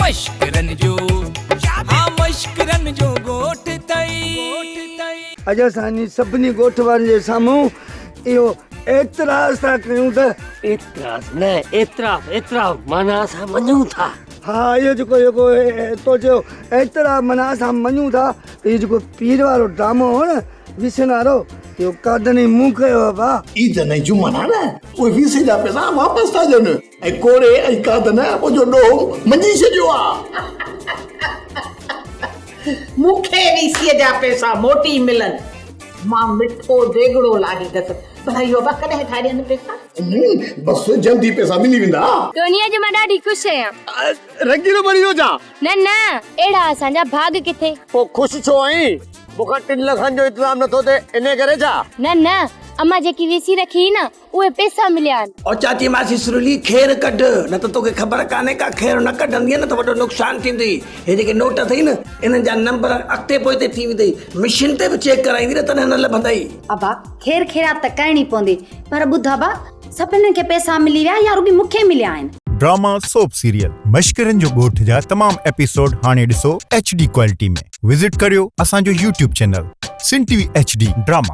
मश्करन जो हाँ मश्करन जो गोठ तई अॼु असांजी सभिनी ॻोठ वारनि जे साम्हूं इहो एतिराज़ था कयूं त एतराज न एतराफ़ माना असां मञूं था। हा इहो जेको तो चयो एतिरा माना असां मञूं था। इहो जेको पीर वारो ड्रामो हो न विसन वारो इहो कादनी मूं कयो आहे भाउ। ईद न जुमन आहे न उहे वीसे जा पैसा वापसि था ॾियनि ऐं कोड़े ऐं कादन मुंहिंजो ॾोह मंझी छॾियो आहे। मूंखे वीसीअ जा पैसा मोटी मिलनि मां मिठो देगड़ो लाहींदसि भला इहो बि कॾहिं ठाहे ॾियनि पैसा। बसि जल्दी पैसा मिली वेंदा। दुनिया जो मां ॾाढी ख़ुशि आहियां। रंगीलो बणी थो जा न अहिड़ा असांजा भाग किथे। पोइ ख़ुशि छो आहीं? मूंखां 3 लखनि जो इंतज़ाम नथो थिए इन करे छा? न अम्मा जेकी वीसी रखी न उहे पैसा मिलिया आहिनि। और चाची मासी सुरली खेर कढ न त तोखे ख़बर कान्हे का खेर न कढंदी न त वॾो नुक़सान थींदी। हे जेके नोट अथई न इन्हनि जा नंबर अॻिते पोइते थी वेंदई मशीन ते बि चेक कराईंदी न तॾहिं न लभंदई। अबा खेर खेरात त करणी पवंदी पर ॿुध अबा सभिनी खे पैसा मिली विया या रुॻी मूंखे मिलिया आहिनि। ड्रामा सोप सीरियल मश्करन जो ॻोठ जा तमाम एपिसोड हाणे ॾिसो HD क्वालिटी में। विजिट करियो असांजो YouTube चैनल सिन TV HD ड्रामा।